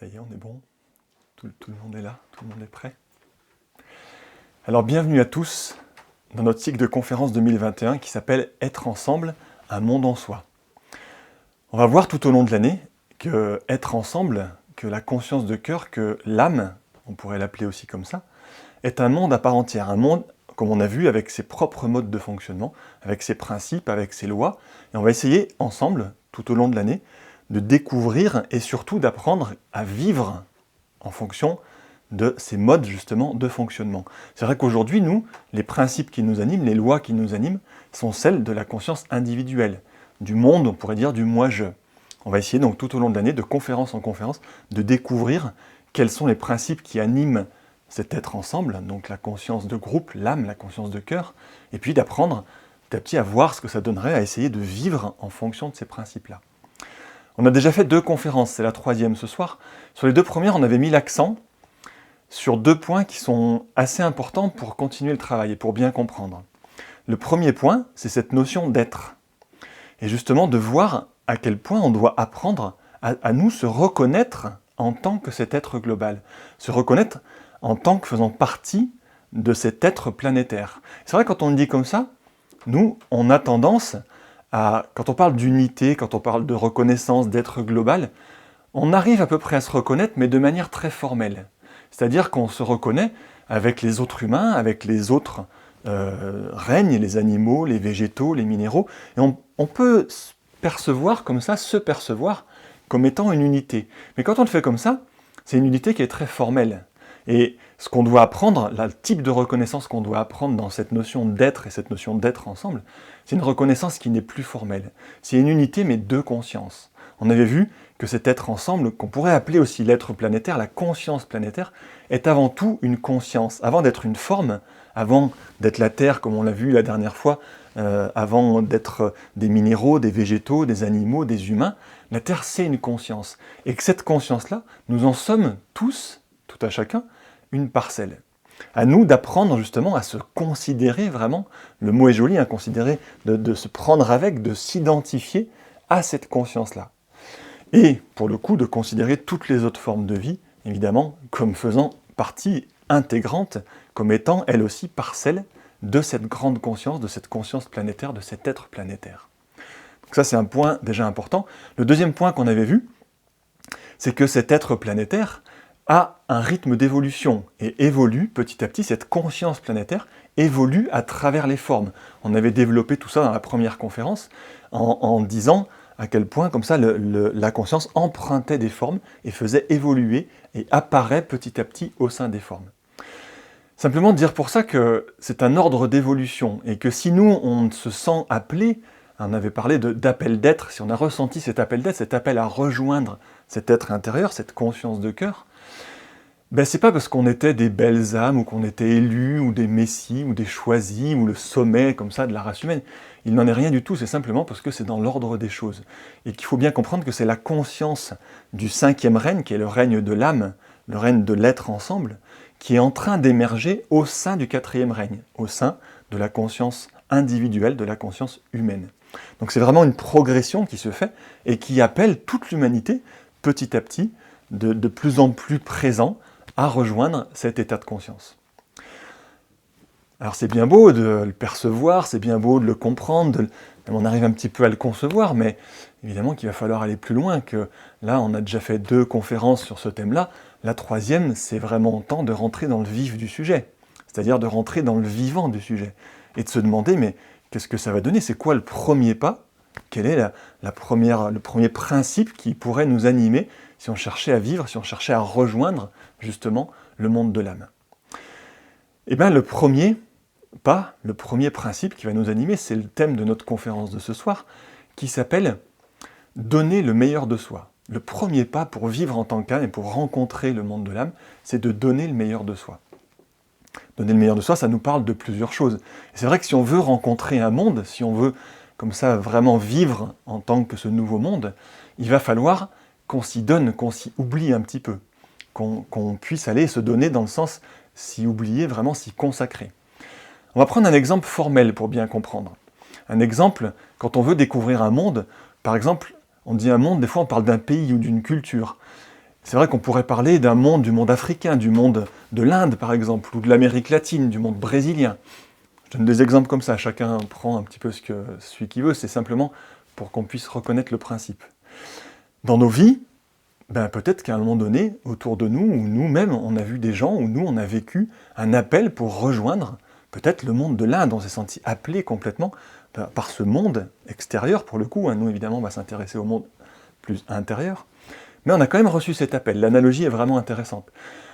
Ça y est, on est bon. Tout le monde est là, tout le monde est prêt. Alors bienvenue à tous dans notre cycle de conférences 2021 qui s'appelle « Être ensemble, un monde en soi ». On va voir tout au long de l'année que être ensemble, que la conscience de cœur, que l'âme, on pourrait l'appeler aussi comme ça, est un monde à part entière, un monde, comme on a vu, avec ses propres modes de fonctionnement, avec ses principes, avec ses lois. Et on va essayer ensemble, tout au long de l'année, de découvrir et surtout d'apprendre à vivre en fonction de ces modes justement de fonctionnement. C'est vrai qu'aujourd'hui, nous, les principes qui nous animent, les lois qui nous animent, sont celles de la conscience individuelle, du monde, on pourrait dire du moi-je. On va essayer donc tout au long de l'année, de conférence en conférence, de découvrir quels sont les principes qui animent cet être ensemble, donc la conscience de groupe, l'âme, la conscience de cœur, et puis d'apprendre petit à petit à voir ce que ça donnerait à essayer de vivre en fonction de ces principes-là. On a déjà fait 2 conférences, c'est la 3e ce soir. Sur les 2 premières, on avait mis l'accent sur 2 points qui sont assez importants pour continuer le travail et pour bien comprendre. Le premier point, c'est cette notion d'être. Et justement de voir à quel point on doit apprendre à nous se reconnaître en tant que cet être global. Se reconnaître en tant que faisant partie de cet être planétaire. C'est vrai, quand on le dit comme ça, nous, on a tendance quand on parle d'unité, quand on parle de reconnaissance, d'être global, on arrive à peu près à se reconnaître, mais de manière très formelle. C'est-à-dire qu'on se reconnaît avec les autres humains, avec les autres règnes, les animaux, les végétaux, les minéraux, et on peut percevoir comme ça, se percevoir comme étant une unité. Mais quand on le fait comme ça, c'est une unité qui est très formelle. Et ce qu'on doit apprendre, le type de reconnaissance qu'on doit apprendre dans cette notion d'être et cette notion d'être ensemble, c'est une reconnaissance qui n'est plus formelle. C'est une unité mais 2 consciences. On avait vu que cet être ensemble, qu'on pourrait appeler aussi l'être planétaire, la conscience planétaire, est avant tout une conscience. Avant d'être une forme, avant d'être la Terre comme on l'a vu la dernière fois, avant d'être des minéraux, des végétaux, des animaux, des humains, la Terre c'est une conscience. Et que cette conscience-là, nous en sommes tous, tout à chacun, une parcelle. À nous d'apprendre justement à se considérer vraiment, le mot est joli, considérer, de se prendre avec, de s'identifier à cette conscience-là. Et pour le coup, de considérer toutes les autres formes de vie, évidemment, comme faisant partie intégrante, comme étant elle aussi parcelle de cette grande conscience, de cette conscience planétaire, de cet être planétaire. Donc ça c'est un point déjà important. Le deuxième point qu'on avait vu, c'est que cet être planétaire a un rythme d'évolution et évolue petit à petit, cette conscience planétaire évolue à travers les formes. On avait développé tout ça dans la première conférence en disant à quel point comme ça la conscience empruntait des formes et faisait évoluer et apparaît petit à petit au sein des formes. Simplement dire pour ça que c'est un ordre d'évolution et que si nous on se sent appelé, on avait parlé d'appel d'être, si on a ressenti cet appel d'être, cet appel à rejoindre cet être intérieur, cette conscience de cœur, c'est pas parce qu'on était des belles âmes, ou qu'on était élus, ou des messies, ou des choisis, ou le sommet comme ça de la race humaine. Il n'en est rien du tout, c'est simplement parce que c'est dans l'ordre des choses. Et qu'il faut bien comprendre que c'est la conscience du 5e règne, qui est le règne de l'âme, le règne de l'être ensemble, qui est en train d'émerger au sein du 4e règne, au sein de la conscience individuelle, de la conscience humaine. Donc c'est vraiment une progression qui se fait, et qui appelle toute l'humanité, petit à petit, de plus en plus présent, à rejoindre cet état de conscience. Alors c'est bien beau de le percevoir, c'est bien beau de le comprendre, on arrive un petit peu à le concevoir, mais évidemment qu'il va falloir aller plus loin, que là on a déjà fait 2 conférences sur ce thème-là, la 3e c'est vraiment temps de rentrer dans le vif du sujet, c'est-à-dire de rentrer dans le vivant du sujet, et de se demander mais qu'est-ce que ça va donner, c'est quoi le premier pas, quel est le premier principe qui pourrait nous animer si on cherchait à vivre, si on cherchait à rejoindre justement le monde de l'âme. Eh bien le premier pas, le premier principe qui va nous animer, c'est le thème de notre conférence de ce soir, qui s'appelle « Donner le meilleur de soi ». Le premier pas pour vivre en tant qu'âme et pour rencontrer le monde de l'âme, c'est de donner le meilleur de soi. Donner le meilleur de soi, ça nous parle de plusieurs choses. Et c'est vrai que si on veut rencontrer un monde, si on veut comme ça vraiment vivre en tant que ce nouveau monde, il va falloir qu'on s'y donne, qu'on s'y oublie un petit peu, qu'on puisse aller se donner dans le sens s'y oublier, vraiment s'y consacrer. On va prendre un exemple formel pour bien comprendre. Un exemple, quand on veut découvrir un monde, par exemple, on dit un monde, des fois on parle d'un pays ou d'une culture. C'est vrai qu'on pourrait parler d'un monde, du monde africain, du monde de l'Inde par exemple, ou de l'Amérique latine, du monde brésilien. Je donne des exemples comme ça, chacun prend un petit peu celui qu'il veut, c'est simplement pour qu'on puisse reconnaître le principe. Dans nos vies, peut-être qu'à un moment donné, autour de nous, ou nous-mêmes, on a vu des gens, ou nous, on a vécu un appel pour rejoindre peut-être le monde de l'Inde. On s'est senti appelé complètement par ce monde extérieur, pour le coup. Nous, évidemment, on va s'intéresser au monde plus intérieur. Mais on a quand même reçu cet appel. L'analogie est vraiment intéressante.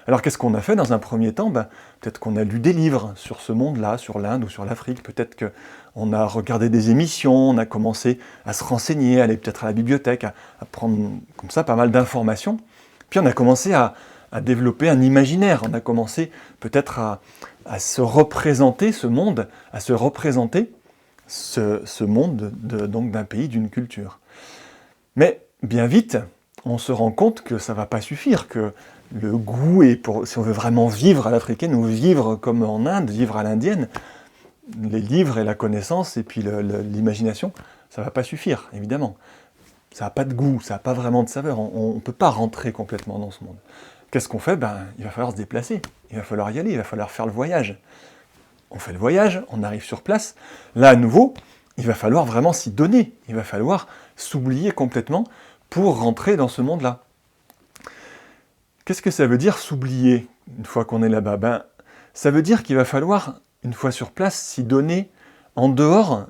Alors qu'est-ce qu'on a fait dans un premier temps? Peut-être qu'on a lu des livres sur ce monde-là, sur l'Inde ou sur l'Afrique. Peut-être qu'on a regardé des émissions, on a commencé à se renseigner, à aller peut-être à la bibliothèque, à prendre comme ça pas mal d'informations. Puis on a commencé à développer un imaginaire. On a commencé peut-être à se représenter ce monde, à se représenter ce monde donc d'un pays, d'une culture. Mais bien vite, on se rend compte que ça ne va pas suffire, que le goût, si on veut vraiment vivre à l'africaine ou vivre comme en Inde, vivre à l'indienne, les livres et la connaissance et puis l'imagination, ça ne va pas suffire, évidemment. Ça n'a pas de goût, ça n'a pas vraiment de saveur, on ne peut pas rentrer complètement dans ce monde. Qu'est-ce qu'on fait? Il va falloir se déplacer, il va falloir y aller, il va falloir faire le voyage. On fait le voyage, on arrive sur place, là à nouveau, il va falloir vraiment s'y donner, il va falloir s'oublier complètement pour rentrer dans ce monde-là. Qu'est-ce que ça veut dire s'oublier une fois qu'on est là-bas? Ça veut dire qu'il va falloir, une fois sur place, s'y donner en dehors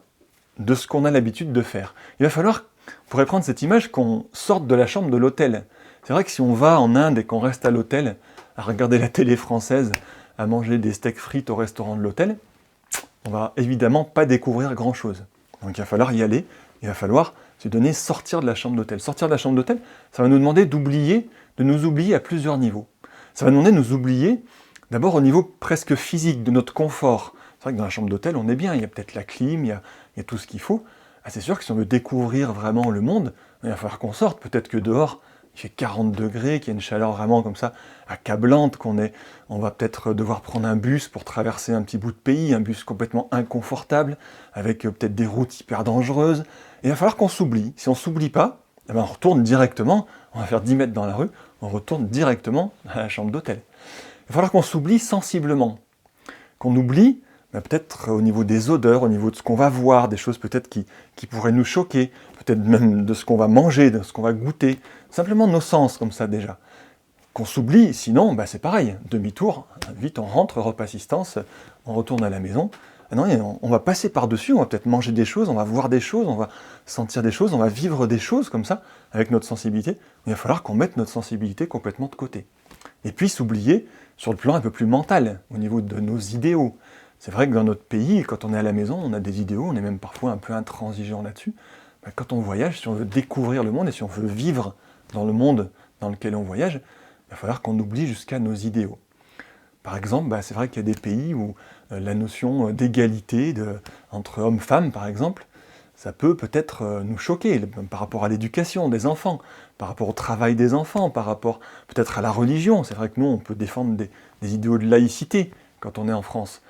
de ce qu'on a l'habitude de faire. Il va falloir, on pourrait prendre cette image, qu'on sorte de la chambre de l'hôtel. C'est vrai que si on va en Inde et qu'on reste à l'hôtel, à regarder la télé française, à manger des steaks frites au restaurant de l'hôtel, on va évidemment pas découvrir grand-chose. Donc il va falloir y aller, il va falloir se donner, sortir de la chambre d'hôtel. Sortir de la chambre d'hôtel, ça va nous demander de nous oublier à plusieurs niveaux. Ça va nous demander de nous oublier, d'abord au niveau presque physique, de notre confort. C'est vrai que dans la chambre d'hôtel, on est bien, il y a peut-être la clim, il y a tout ce qu'il faut. C'est sûr que si on veut découvrir vraiment le monde, il va falloir qu'on sorte. Peut-être que dehors, il fait 40 degrés, qu'il y a une chaleur vraiment comme ça, accablante, on va peut-être devoir prendre un bus pour traverser un petit bout de pays, un bus complètement inconfortable, avec peut-être des routes hyper dangereuses. Et il va falloir qu'on s'oublie. Si on ne s'oublie pas, on retourne directement, on va faire 10 mètres dans la rue, on retourne directement à la chambre d'hôtel. Il va falloir qu'on s'oublie sensiblement, qu'on oublie peut-être au niveau des odeurs, au niveau de ce qu'on va voir, des choses peut-être qui pourraient nous choquer, peut-être même de ce qu'on va manger, de ce qu'on va goûter, simplement nos sens comme ça déjà. Qu'on s'oublie, sinon c'est pareil, demi-tour, vite on rentre, repas assistance, on retourne à la maison. Non, on va passer par-dessus, on va peut-être manger des choses, on va voir des choses, on va sentir des choses, on va vivre des choses comme ça, avec notre sensibilité. Il va falloir qu'on mette notre sensibilité complètement de côté. Et puis s'oublier sur le plan un peu plus mental, au niveau de nos idéaux. C'est vrai que dans notre pays, quand on est à la maison, on a des idéaux, on est même parfois un peu intransigeant là-dessus. Quand on voyage, si on veut découvrir le monde et si on veut vivre dans le monde dans lequel on voyage, il va falloir qu'on oublie jusqu'à nos idéaux. Par exemple, c'est vrai qu'il y a des pays où la notion d'égalité entre hommes-femmes, par exemple, ça peut peut-être nous choquer par rapport à l'éducation des enfants, par rapport au travail des enfants, par rapport peut-être à la religion. C'est vrai que nous, on peut défendre des idéaux de laïcité quand on est en France.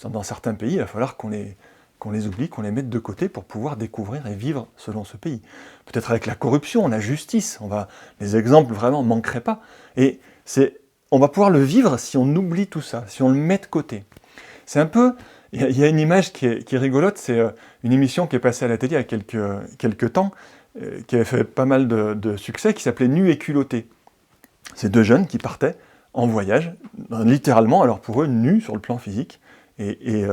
Dans certains pays, il va falloir qu'on les oublie, qu'on les mette de côté pour pouvoir découvrir et vivre selon ce pays. Peut-être avec la corruption, la justice, les exemples vraiment ne manqueraient pas. Et on va pouvoir le vivre si on oublie tout ça, si on le met de côté. C'est un peu, il y a une image qui est rigolote, c'est une émission qui est passée à la télé il y a quelques temps, qui avait fait pas mal de succès, qui s'appelait Nu et culotté. C'est deux jeunes qui partaient en voyage, littéralement, alors pour eux, nus sur le plan physique, et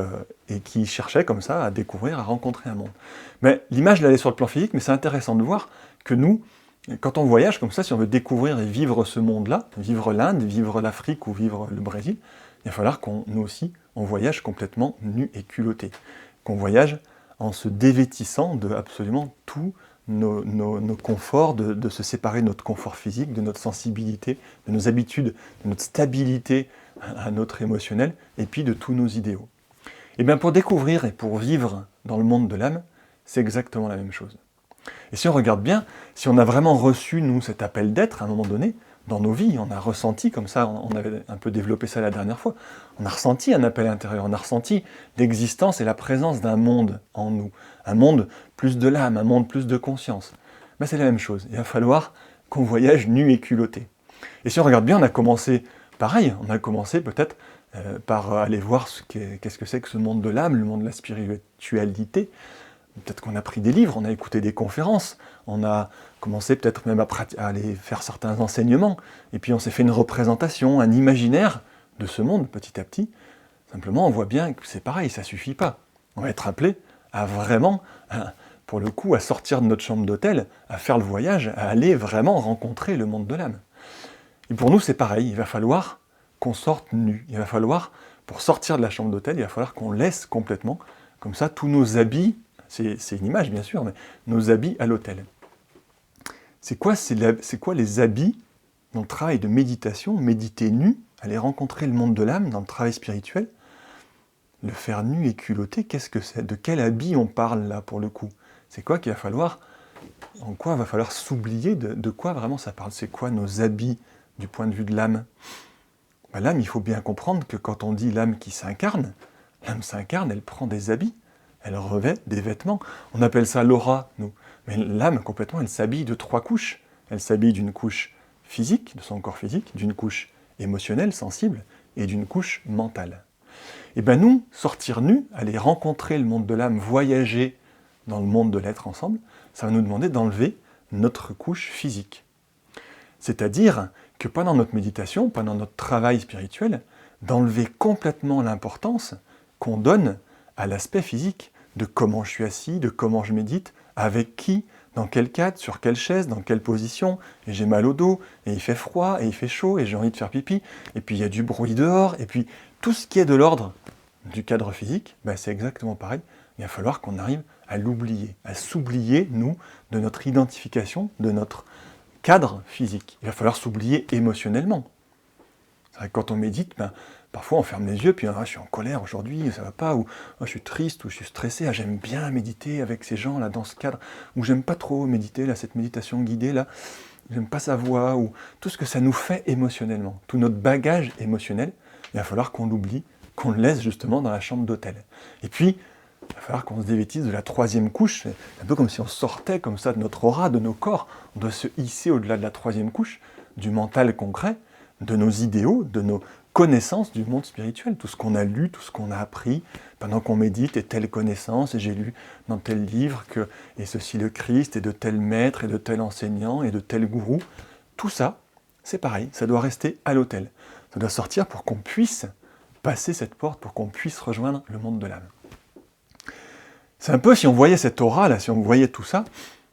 qui cherchaient comme ça à découvrir, à rencontrer un monde. Mais l'image, elle est sur le plan physique, mais c'est intéressant de voir que nous, quand on voyage comme ça, si on veut découvrir et vivre ce monde-là, vivre l'Inde, vivre l'Afrique ou vivre le Brésil, il va falloir nous aussi, on voyage complètement nus et culottés. Qu'on voyage en se dévêtissant de absolument tous nos conforts, de se séparer de notre confort physique, de notre sensibilité, de nos habitudes, de notre stabilité à notre émotionnel, et puis de tous nos idéaux. Et bien pour découvrir et pour vivre dans le monde de l'âme, c'est exactement la même chose. Et si on regarde bien, si on a vraiment reçu, nous, cet appel d'être à un moment donné, dans nos vies, on a ressenti, comme ça, on avait un peu développé ça la dernière fois, on a ressenti un appel intérieur, on a ressenti l'existence et la présence d'un monde en nous, un monde plus de l'âme, un monde plus de conscience. C'est la même chose, il va falloir qu'on voyage nu et culotté. Et si on regarde bien, on a commencé pareil, on a commencé peut-être par aller voir qu'est-ce que c'est que ce monde de l'âme, le monde de la spiritualité. Peut-être qu'on a pris des livres, on a écouté des conférences, on a commencé peut-être même à aller faire certains enseignements, et puis on s'est fait une représentation, un imaginaire de ce monde petit à petit. Simplement, on voit bien que c'est pareil, ça suffit pas. On va être appelé à vraiment, pour le coup, à sortir de notre chambre d'hôtel, à faire le voyage, à aller vraiment rencontrer le monde de l'âme. Et pour nous, c'est pareil, il va falloir qu'on sorte nu. Il va falloir, pour sortir de la chambre d'hôtel, il va falloir qu'on laisse complètement, comme ça, tous nos habits, c'est une image bien sûr, mais nos habits à l'hôtel. C'est quoi les habits dans le travail de méditation, méditer nu, aller rencontrer le monde de l'âme dans le travail spirituel? Le faire nu et culotté, qu'est-ce que c'est? De quel habit on parle là pour le coup? C'est quoi qu'il va falloir, en quoi il va falloir s'oublier, de quoi vraiment ça parle? C'est quoi nos habits du point de vue de l'âme? L'âme, il faut bien comprendre que quand on dit l'âme qui s'incarne, l'âme s'incarne, elle prend des habits, elle revêt des vêtements. On appelle ça l'aura, nous. Mais l'âme, complètement, elle s'habille de 3 couches. Elle s'habille d'une couche physique, de son corps physique, d'une couche émotionnelle, sensible, et d'une couche mentale. Et bien nous, sortir nus, aller rencontrer le monde de l'âme, voyager dans le monde de l'être ensemble, ça va nous demander d'enlever notre couche physique. C'est-à-dire que pendant notre méditation, pendant notre travail spirituel, d'enlever complètement l'importance qu'on donne à l'aspect physique, de comment je suis assis, de comment je médite, avec qui, dans quel cadre, sur quelle chaise, dans quelle position, et j'ai mal au dos, et il fait froid, et il fait chaud, et j'ai envie de faire pipi, et puis il y a du bruit dehors, et puis tout ce qui est de l'ordre du cadre physique, c'est exactement pareil. Il va falloir qu'on arrive à l'oublier, à s'oublier, nous, de notre identification, de notre cadre physique. Il va falloir s'oublier émotionnellement. C'est vrai que quand on médite, parfois on ferme les yeux, puis je suis en colère aujourd'hui, ça va pas, ou je suis triste, ou je suis stressé, j'aime bien méditer avec ces gens là dans ce cadre, ou j'aime pas trop méditer là, cette méditation guidée là, j'aime pas sa voix, ou tout ce que ça nous fait émotionnellement, tout notre bagage émotionnel, il va falloir qu'on l'oublie, qu'on le laisse justement dans la chambre d'hôtel. Et puis, il va falloir qu'on se dévêtisse de la 3e couche, c'est un peu comme si on sortait comme ça de notre aura, de nos corps, on doit se hisser au-delà de la 3e couche, du mental concret, de nos idéaux, de nos connaissances du monde spirituel, tout ce qu'on a lu, tout ce qu'on a appris pendant qu'on médite, et telle connaissance, et j'ai lu dans tel livre que, et ceci le Christ, et de tel maître, et de tel enseignant, et de tel gourou, tout ça, c'est pareil, ça doit rester à l'hôtel. Ça doit sortir pour qu'on puisse passer cette porte, pour qu'on puisse rejoindre le monde de l'âme. C'est un peu, si on voyait cette aura là, si on voyait tout ça,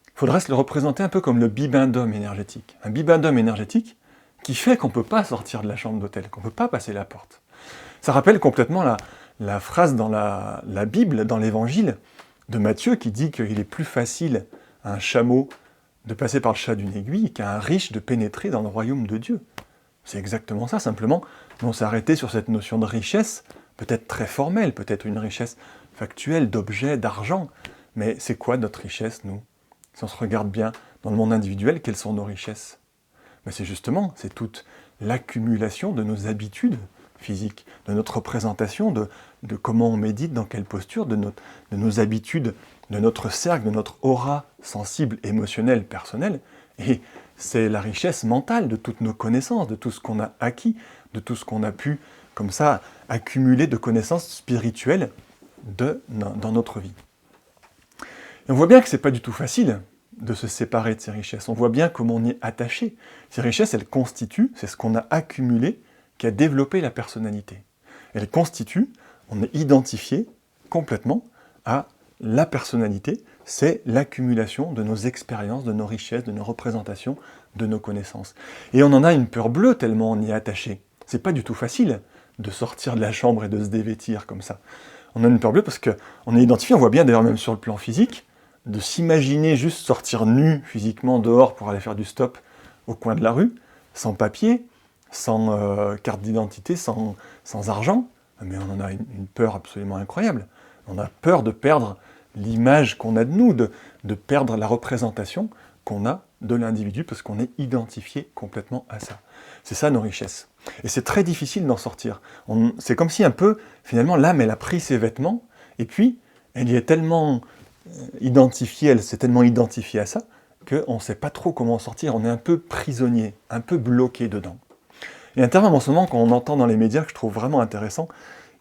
il faudrait se le représenter un peu comme le bibendum énergétique. Un bibendum énergétique qui fait qu'on ne peut pas sortir de la chambre d'hôtel, qu'on ne peut pas passer la porte. Ça rappelle complètement la phrase dans la Bible, dans l'Évangile de Matthieu, qui dit qu'il est plus facile à un chameau de passer par le chat d'une aiguille qu'à un riche de pénétrer dans le royaume de Dieu. C'est exactement ça, simplement, on s'est arrêté sur cette notion de richesse, peut-être très formelle, peut-être une richesse factuelle, d'objets, d'argent, mais c'est quoi notre richesse, nous? Si on se regarde bien dans le monde individuel, quelles sont nos richesses? C'est toute l'accumulation de nos habitudes physiques, de notre représentation, de comment on médite, dans quelle posture, de nos habitudes, de notre cercle, de notre aura sensible, émotionnelle, personnelle, et c'est la richesse mentale de toutes nos connaissances, de tout ce qu'on a acquis, de tout ce qu'on a pu, comme ça, accumuler de connaissances spirituelles dans notre vie. Et on voit bien que c'est pas du tout facile de se séparer de ces richesses. On voit bien comment on y est attaché. Ces richesses, elles constituent, c'est ce qu'on a accumulé, qui a développé la personnalité. Elles constituent, on est identifié complètement à la personnalité, c'est l'accumulation de nos expériences, de nos richesses, de nos représentations, de nos connaissances. Et on en a une peur bleue tellement on y est attaché. C'est pas du tout facile de sortir de la chambre et de se dévêtir comme ça. On a une peur bleue parce qu'on est identifié, on voit bien d'ailleurs même sur le plan physique, de s'imaginer juste sortir nu physiquement dehors pour aller faire du stop au coin de la rue, sans papier, sans carte d'identité, sans argent, mais on en a une peur absolument incroyable. On a peur de perdre l'image qu'on a de nous, de perdre la représentation qu'on a de l'individu, parce qu'on est identifié complètement à ça. C'est ça nos richesses. Et c'est très difficile d'en sortir. C'est comme si un peu, finalement, l'âme, elle a pris ses vêtements, et puis elle y est tellement identifiée, elle s'est tellement identifiée à ça, qu'on ne sait pas trop comment en sortir, on est un peu prisonnier, un peu bloqué dedans. Il y a un terme en ce moment qu'on entend dans les médias que je trouve vraiment intéressant,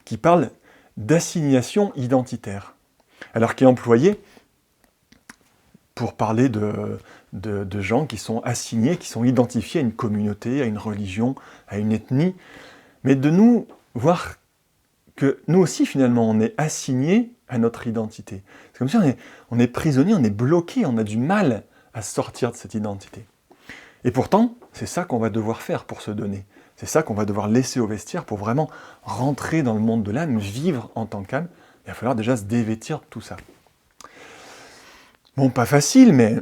qui parle d'assignation identitaire. Alors qui est employé pour parler de gens qui sont assignés, qui sont identifiés à une communauté, à une religion, à une ethnie, mais de nous voir que nous aussi finalement on est assignés à notre identité. C'est comme si on est prisonnier, on est bloqué, on a du mal à sortir de cette identité. Et pourtant, c'est ça qu'on va devoir faire pour se donner. C'est ça qu'on va devoir laisser au vestiaire pour vraiment rentrer dans le monde de l'âme, vivre en tant qu'âme. Il va falloir déjà se dévêtir de tout ça. Bon, pas facile, mais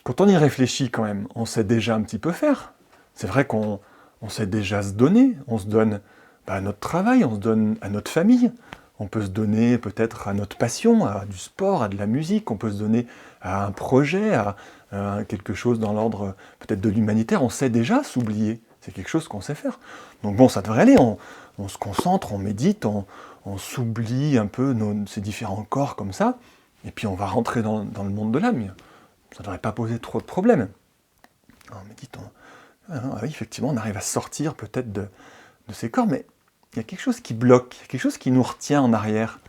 quand on y réfléchit quand même, on sait déjà un petit peu faire. C'est vrai qu'on sait déjà se donner. On se donne à notre travail, on se donne à notre famille. On peut se donner peut-être à notre passion, à du sport, à de la musique. On peut se donner à un projet, à quelque chose dans l'ordre peut-être de l'humanitaire. On sait déjà s'oublier. C'est quelque chose qu'on sait faire. Donc bon, ça devrait aller. On se concentre, on médite, on s'oublie un peu ces différents corps comme ça. Et puis on va rentrer dans le monde de l'âme. Ça ne devrait pas poser trop de problèmes. En méditant, oui, effectivement, on arrive à sortir peut-être de ces corps, mais il y a quelque chose qui bloque, il y a quelque chose qui nous retient en arrière.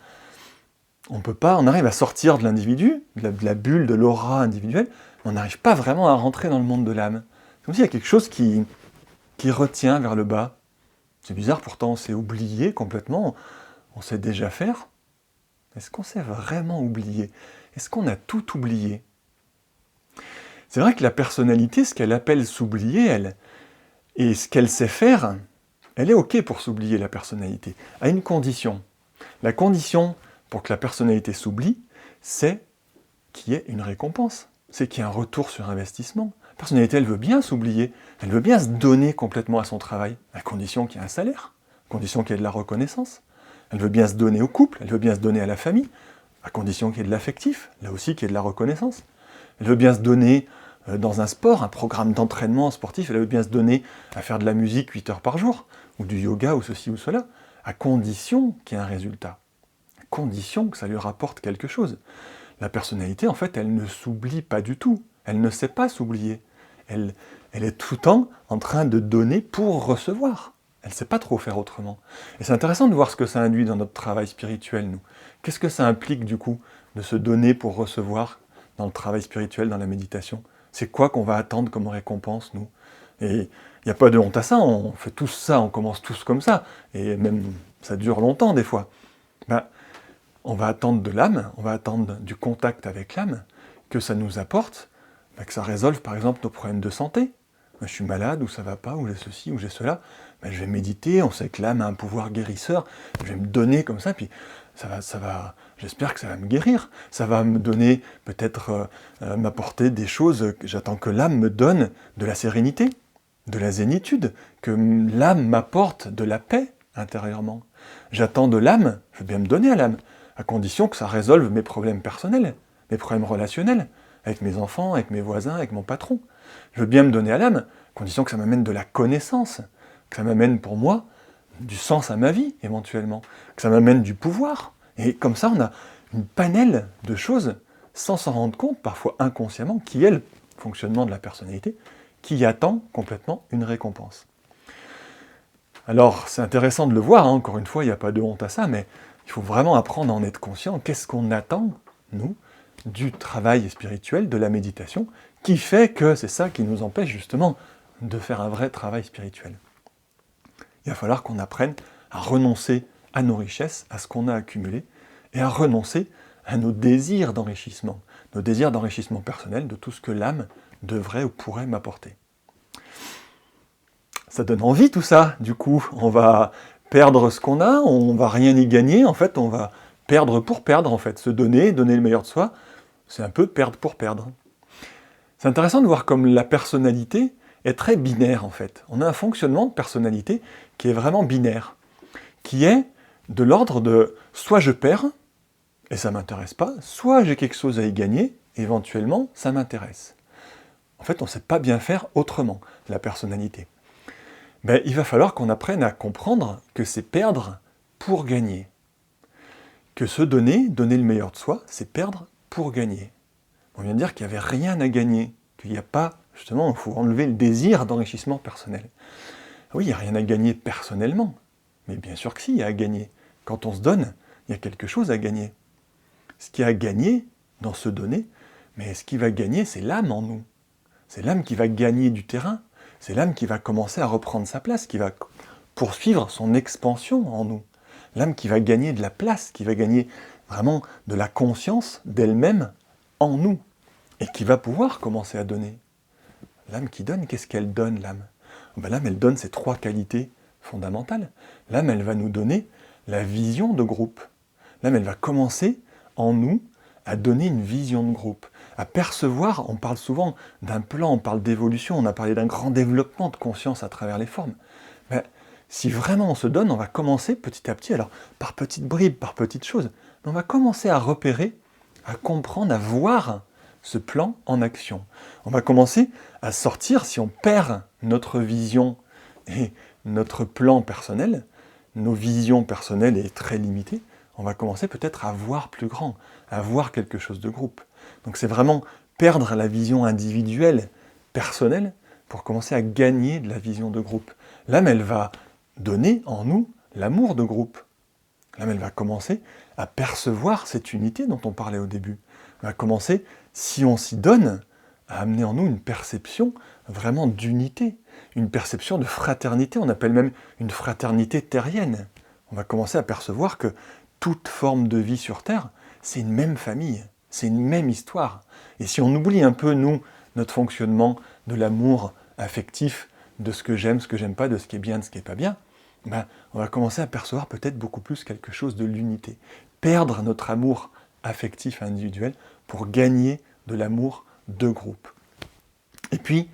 On arrive à sortir de l'individu, de la bulle, de l'aura individuelle, mais on n'arrive pas vraiment à rentrer dans le monde de l'âme. C'est comme s'il y a quelque chose qui retient vers le bas. C'est bizarre, pourtant on s'est oublié complètement, on sait déjà faire. Est-ce qu'on s'est vraiment oublié? Est-ce qu'on a tout oublié? C'est vrai que la personnalité, ce qu'elle appelle s'oublier, elle, et ce qu'elle sait faire, elle est ok pour s'oublier, la personnalité, à une condition. La condition pour que la personnalité s'oublie, c'est qu'il y ait une récompense, c'est qu'il y ait un retour sur investissement. La personnalité, elle veut bien s'oublier, elle veut bien se donner complètement à son travail, à condition qu'il y ait un salaire, à condition qu'il y ait de la reconnaissance. Elle veut bien se donner au couple, elle veut bien se donner à la famille, à condition qu'il y ait de l'affectif, là aussi qu'il y ait de la reconnaissance. Elle veut bien se donner dans un sport, un programme d'entraînement sportif, elle veut bien se donner à faire de la musique 8 heures par jour, ou du yoga, ou ceci ou cela, à condition qu'il y ait un résultat, à condition que ça lui rapporte quelque chose. La personnalité, en fait, elle ne s'oublie pas du tout, elle ne sait pas s'oublier. Elle est tout le temps en train de donner pour recevoir. Elle ne sait pas trop faire autrement. Et c'est intéressant de voir ce que ça induit dans notre travail spirituel, nous. Qu'est-ce que ça implique, du coup, de se donner pour recevoir dans le travail spirituel, dans la méditation? C'est quoi qu'on va attendre comme récompense, nous? Et il n'y a pas de honte à ça, on fait tous ça, on commence tous comme ça. Et même, ça dure longtemps, des fois. On va attendre de l'âme, on va attendre du contact avec l'âme, que ça nous apporte, que ça résolve, par exemple, nos problèmes de santé. Je suis malade, ou ça va pas, ou j'ai ceci, ou j'ai cela. Je vais méditer, on sait que l'âme a un pouvoir guérisseur, je vais me donner comme ça, puis ça va, j'espère que ça va me guérir. Ça va me donner, peut-être m'apporter des choses, j'attends que l'âme me donne de la sérénité, de la zénitude, que l'âme m'apporte de la paix intérieurement. J'attends de l'âme, je veux bien me donner à l'âme, à condition que ça résolve mes problèmes personnels, mes problèmes relationnels, avec mes enfants, avec mes voisins, avec mon patron. Je veux bien me donner à l'âme, à condition que ça m'amène de la connaissance, que ça m'amène pour moi du sens à ma vie, éventuellement, que ça m'amène du pouvoir. Et comme ça, on a une panelle de choses, sans s'en rendre compte, parfois inconsciemment, qui est le fonctionnement de la personnalité, qui attend complètement une récompense. Alors, c'est intéressant de le voir, hein, encore une fois, il n'y a pas de honte à ça, mais il faut vraiment apprendre à en être conscient. Qu'est-ce qu'on attend, nous, du travail spirituel, de la méditation, qui fait que c'est ça qui nous empêche justement de faire un vrai travail spirituel. Il va falloir qu'on apprenne à renoncer à nos richesses, à ce qu'on a accumulé, et à renoncer à nos désirs d'enrichissement personnel, de tout ce que l'âme devrait ou pourrait m'apporter. Ça donne envie tout ça, du coup, on va perdre ce qu'on a, on va rien y gagner, en fait, on va perdre pour perdre, en fait, se donner le meilleur de soi, c'est un peu perdre pour perdre. C'est intéressant de voir comme la personnalité est très binaire, en fait. On a un fonctionnement de personnalité qui est vraiment binaire, qui est de l'ordre de soit je perds, et ça ne m'intéresse pas, soit j'ai quelque chose à y gagner, éventuellement, ça m'intéresse. En fait, on ne sait pas bien faire autrement, la personnalité. Il va falloir qu'on apprenne à comprendre que c'est perdre pour gagner. Que se donner le meilleur de soi, c'est perdre pour gagner. On vient de dire qu'il n'y avait rien à gagner, qu'il n'y a pas, justement, il faut enlever le désir d'enrichissement personnel. Oui, il n'y a rien à gagner personnellement, mais bien sûr que si, il y a à gagner. Quand on se donne, il y a quelque chose à gagner. Ce qu'il y a à gagner dans se donner, mais ce qui va gagner, c'est l'âme en nous. C'est l'âme qui va gagner du terrain, c'est l'âme qui va commencer à reprendre sa place, qui va poursuivre son expansion en nous. L'âme qui va gagner de la place, qui va gagner vraiment de la conscience d'elle-même en nous, et qui va pouvoir commencer à donner. L'âme qui donne, qu'est-ce qu'elle donne, l'âme ? L'âme, elle donne ses 3 qualités fondamentales. L'âme, elle va nous donner la vision de groupe. L'âme, elle va commencer en nous à donner une vision de groupe, à percevoir, on parle souvent d'un plan, on parle d'évolution, on a parlé d'un grand développement de conscience à travers les formes. Mais si vraiment on se donne, on va commencer petit à petit, alors par petites bribes, par petites choses, mais on va commencer à repérer, à comprendre, à voir ce plan en action. On va commencer à sortir, si on perd notre vision et notre plan personnel, nos visions personnelles est très limitées, on va commencer peut-être à voir plus grand, à voir quelque chose de groupe. Donc c'est vraiment perdre la vision individuelle, personnelle, pour commencer à gagner de la vision de groupe. L'âme, elle va donner en nous l'amour de groupe. L'âme, elle va commencer à percevoir cette unité dont on parlait au début. Elle va commencer, si on s'y donne, à amener en nous une perception vraiment d'unité, une perception de fraternité, on appelle même une fraternité terrienne. On va commencer à percevoir que toute forme de vie sur Terre, c'est une même famille, c'est une même histoire. Et si on oublie un peu, nous, notre fonctionnement de l'amour affectif, de ce que j'aime pas, de ce qui est bien, de ce qui n'est pas bien, on va commencer à percevoir peut-être beaucoup plus quelque chose de l'unité. Perdre notre amour affectif individuel pour gagner de l'amour de groupe. Et puis,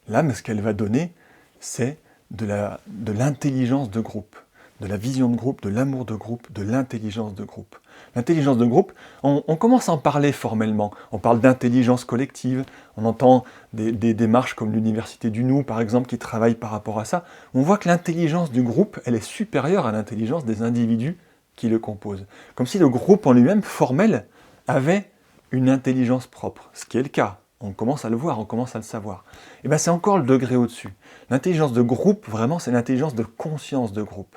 l'âme, ce qu'elle va donner, c'est de l'intelligence de groupe, de la vision de groupe, de l'amour de groupe, de l'intelligence de groupe. L'intelligence de groupe, on commence à en parler formellement. On parle d'intelligence collective, on entend des démarches comme l'Université du Nou, par exemple, qui travaillent par rapport à ça. On voit que l'intelligence du groupe, elle est supérieure à l'intelligence des individus qui le composent. Comme si le groupe en lui-même, formel, avait une intelligence propre, ce qui est le cas. On commence à le voir, on commence à le savoir. Et bien c'est encore le degré au-dessus. L'intelligence de groupe, vraiment, c'est l'intelligence de conscience de groupe.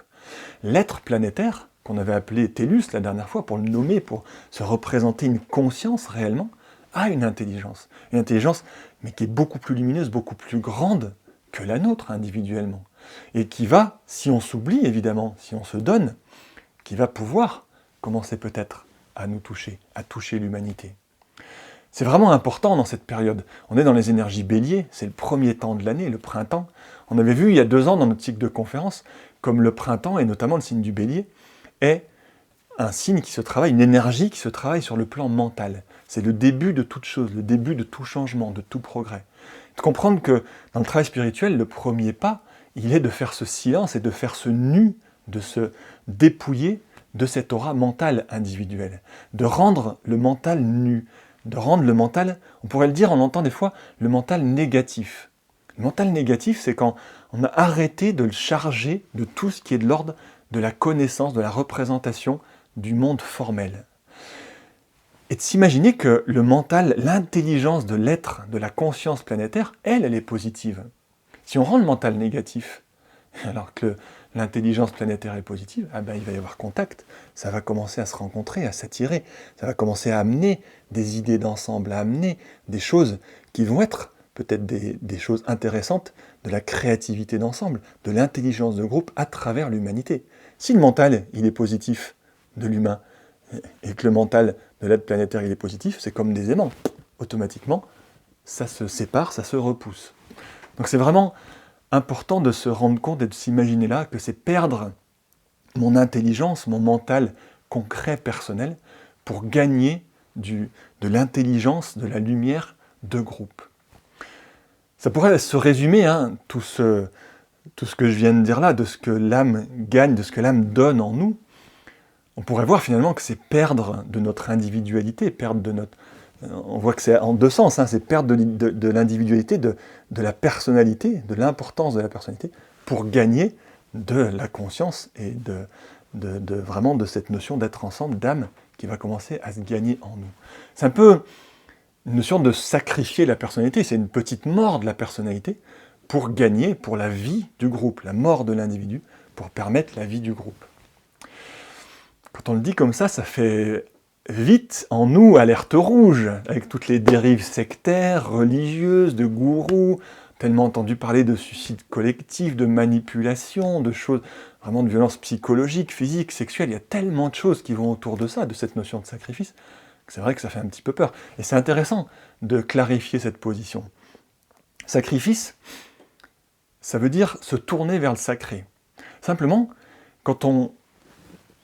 L'être planétaire, qu'on avait appelé Tellus la dernière fois, pour le nommer, pour se représenter une conscience réellement, a une intelligence. Une intelligence, mais qui est beaucoup plus lumineuse, beaucoup plus grande que la nôtre individuellement. Et qui va, si on s'oublie évidemment, si on se donne, qui va pouvoir commencer peut-être à nous toucher, à toucher l'humanité. C'est vraiment important dans cette période. On est dans les énergies béliers, c'est le premier temps de l'année, le printemps. On avait vu il y a 2 ans dans notre cycle de conférences, comme le printemps, et notamment le signe du bélier, est un signe qui se travaille, une énergie qui se travaille sur le plan mental. C'est le début de toute chose, le début de tout changement, de tout progrès. De comprendre que dans le travail spirituel, le premier pas, il est de faire ce silence et de faire ce nu, de se dépouiller de cette aura mentale individuelle, de rendre le mental nu, de rendre le mental, on pourrait le dire, on entend des fois, le mental négatif. Le mental négatif, c'est quand on a arrêté de le charger de tout ce qui est de l'ordre de la connaissance, de la représentation du monde formel. Et de s'imaginer que le mental, l'intelligence de l'être, de la conscience planétaire, elle est positive. Si on rend le mental négatif, alors que l'intelligence planétaire est positive, il va y avoir contact, ça va commencer à se rencontrer, à s'attirer, ça va commencer à amener des idées d'ensemble, à amener des choses qui vont être peut-être des choses intéressantes de la créativité d'ensemble, de l'intelligence de groupe à travers l'humanité. Si le mental, il est positif de l'humain, et que le mental de l'être planétaire, il est positif, c'est comme des aimants. Automatiquement, ça se sépare, ça se repousse. Donc c'est vraiment important de se rendre compte et de s'imaginer là que c'est perdre mon intelligence, mon mental concret, personnel, pour gagner de l'intelligence, de la lumière de groupe. Ça pourrait se résumer, tout ce que je viens de dire là, de ce que l'âme gagne, de ce que l'âme donne en nous. On pourrait voir finalement que c'est perdre de notre individualité, perdre de notre... On voit que c'est en 2 sens, c'est perdre de l'individualité, de la personnalité, de l'importance de la personnalité, pour gagner de la conscience et vraiment de cette notion d'être ensemble, d'âme, qui va commencer à se gagner en nous. C'est un peu une notion de sacrifier la personnalité, c'est une petite mort de la personnalité pour gagner, pour la vie du groupe, la mort de l'individu, pour permettre la vie du groupe. Quand on le dit comme ça fait vite en nous alerte rouge, avec toutes les dérives sectaires, religieuses, de gourous, tellement entendu parler de suicide collectif, de manipulation, de choses, vraiment de violence psychologique, physique, sexuelle, il y a tellement de choses qui vont autour de ça, de cette notion de sacrifice, que c'est vrai que ça fait un petit peu peur. Et c'est intéressant de clarifier cette position. Sacrifice, ça veut dire se tourner vers le sacré. Simplement, quand on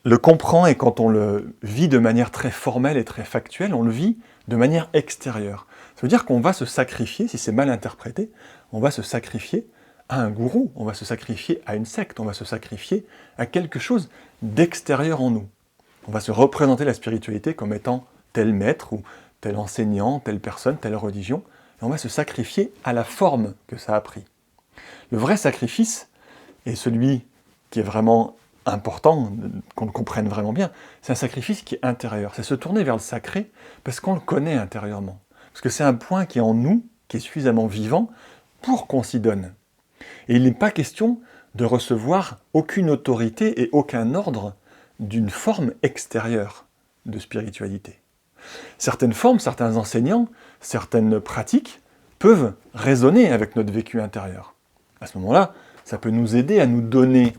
le comprend et quand on le vit de manière très formelle et très factuelle, on le vit de manière extérieure. Ça veut dire qu'on va se sacrifier, si c'est mal interprété, on va se sacrifier à un gourou, on va se sacrifier à une secte, on va se sacrifier à quelque chose d'extérieur en nous. On va se représenter la spiritualité comme étant tel maître ou tel enseignant, telle personne, telle religion, et on va se sacrifier à la forme que ça a pris. Le vrai sacrifice, et celui qui est vraiment important, qu'on le comprenne vraiment bien, c'est un sacrifice qui est intérieur. C'est se tourner vers le sacré parce qu'on le connaît intérieurement. Parce que c'est un point qui est en nous, qui est suffisamment vivant pour qu'on s'y donne. Et il n'est pas question de recevoir aucune autorité et aucun ordre d'une forme extérieure de spiritualité. Certaines formes, certains enseignants, certaines pratiques peuvent résonner avec notre vécu intérieur. À ce moment-là, ça peut nous aider à nous donner.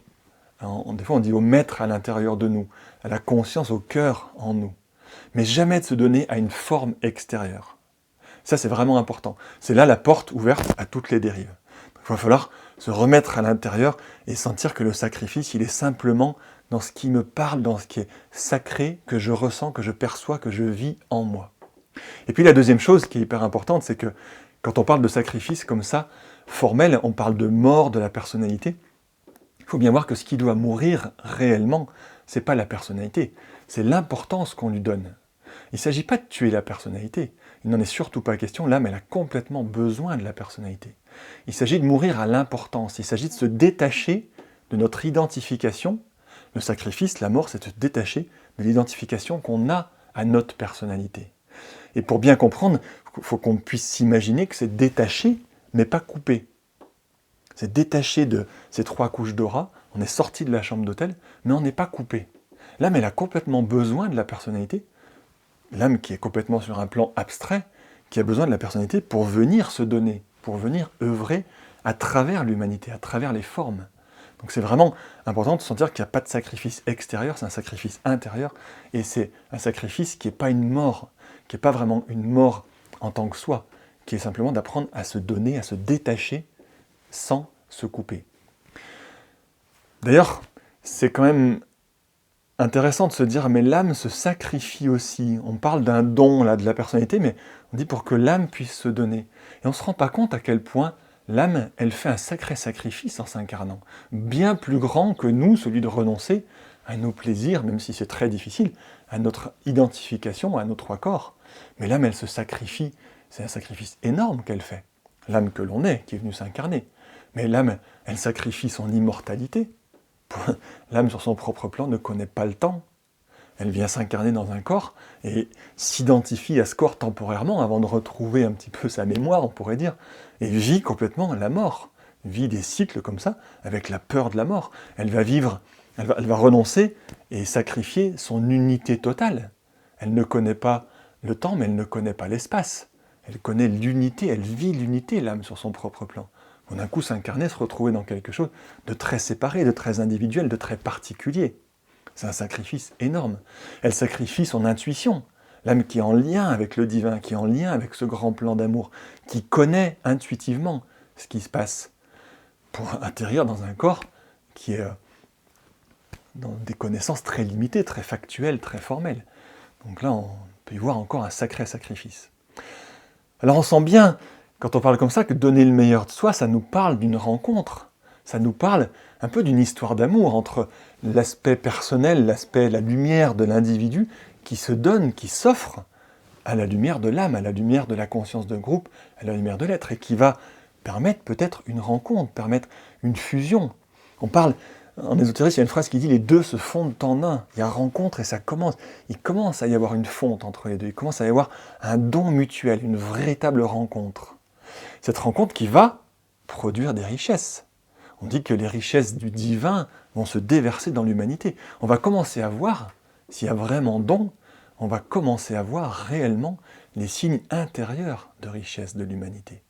Des fois, on dit au maître à l'intérieur de nous, à la conscience, au cœur en nous. Mais jamais de se donner à une forme extérieure. Ça, c'est vraiment important. C'est là la porte ouverte à toutes les dérives. Il va falloir se remettre à l'intérieur et sentir que le sacrifice, il est simplement dans ce qui me parle, dans ce qui est sacré, que je ressens, que je perçois, que je vis en moi. Et puis la deuxième chose qui est hyper importante, c'est que quand on parle de sacrifice comme ça, formel, on parle de mort de la personnalité. Il faut bien voir que ce qui doit mourir réellement, c'est pas la personnalité, c'est l'importance qu'on lui donne. Il ne s'agit pas de tuer la personnalité, il n'en est surtout pas question, l'âme elle a complètement besoin de la personnalité. Il s'agit de mourir à l'importance, il s'agit de se détacher de notre identification. Le sacrifice, la mort, c'est de se détacher de l'identification qu'on a à notre personnalité. Et pour bien comprendre, il faut qu'on puisse s'imaginer que c'est détaché, mais pas coupé. C'est détaché de ces 3 couches d'aura, on est sorti de la chambre d'hôtel, mais on n'est pas coupé. L'âme, elle a complètement besoin de la personnalité. L'âme qui est complètement sur un plan abstrait, qui a besoin de la personnalité pour venir se donner, pour venir œuvrer à travers l'humanité, à travers les formes. Donc c'est vraiment important de sentir qu'il n'y a pas de sacrifice extérieur, c'est un sacrifice intérieur, et c'est un sacrifice qui n'est pas une mort, qui n'est pas vraiment une mort en tant que soi, qui est simplement d'apprendre à se donner, à se détacher sans se couper. D'ailleurs, c'est quand même intéressant de se dire, mais l'âme se sacrifie aussi. On parle d'un don là, de la personnalité, mais on dit pour que l'âme puisse se donner. Et on ne se rend pas compte à quel point l'âme, elle fait un sacré sacrifice en s'incarnant, bien plus grand que nous, celui de renoncer à nos plaisirs, même si c'est très difficile, à notre identification, à nos 3 corps. Mais l'âme, elle se sacrifie, c'est un sacrifice énorme qu'elle fait. L'âme que l'on est, qui est venue s'incarner. Mais l'âme, elle sacrifie son immortalité. L'âme, sur son propre plan, ne connaît pas le temps. Elle vient s'incarner dans un corps et s'identifie à ce corps temporairement avant de retrouver un petit peu sa mémoire, on pourrait dire, et vit complètement la mort, vit des cycles comme ça, avec la peur de la mort. Elle va vivre, elle va renoncer et sacrifier son unité totale. Elle ne connaît pas le temps, mais elle ne connaît pas l'espace. Elle connaît l'unité, elle vit l'unité, l'âme, sur son propre plan. D'un coup, s'incarner, se retrouver dans quelque chose de très séparé, de très individuel, de très particulier. C'est un sacrifice énorme. Elle sacrifie son intuition, l'âme qui est en lien avec le divin, qui est en lien avec ce grand plan d'amour, qui connaît intuitivement ce qui se passe, pour atterrir dans un corps qui est dans des connaissances très limitées, très factuelles, très formelles. Donc là, on peut y voir encore un sacré sacrifice. Alors on sent bien, quand on parle comme ça, que donner le meilleur de soi, ça nous parle d'une rencontre. Ça nous parle un peu d'une histoire d'amour entre l'aspect personnel, l'aspect, la lumière de l'individu qui se donne, qui s'offre à la lumière de l'âme, à la lumière de la conscience de groupe, à la lumière de l'être, et qui va permettre peut-être une rencontre, permettre une fusion. On parle En ésotérisme, il y a une phrase qui dit « les deux se fondent en un ». Il y a rencontre et ça commence. Il commence à y avoir une fonte entre les deux. Il commence à y avoir un don mutuel, une véritable rencontre. Cette rencontre qui va produire des richesses. On dit que les richesses du divin vont se déverser dans l'humanité. On va commencer à voir, s'il y a vraiment don, on va commencer à voir réellement les signes intérieurs de richesse de l'humanité.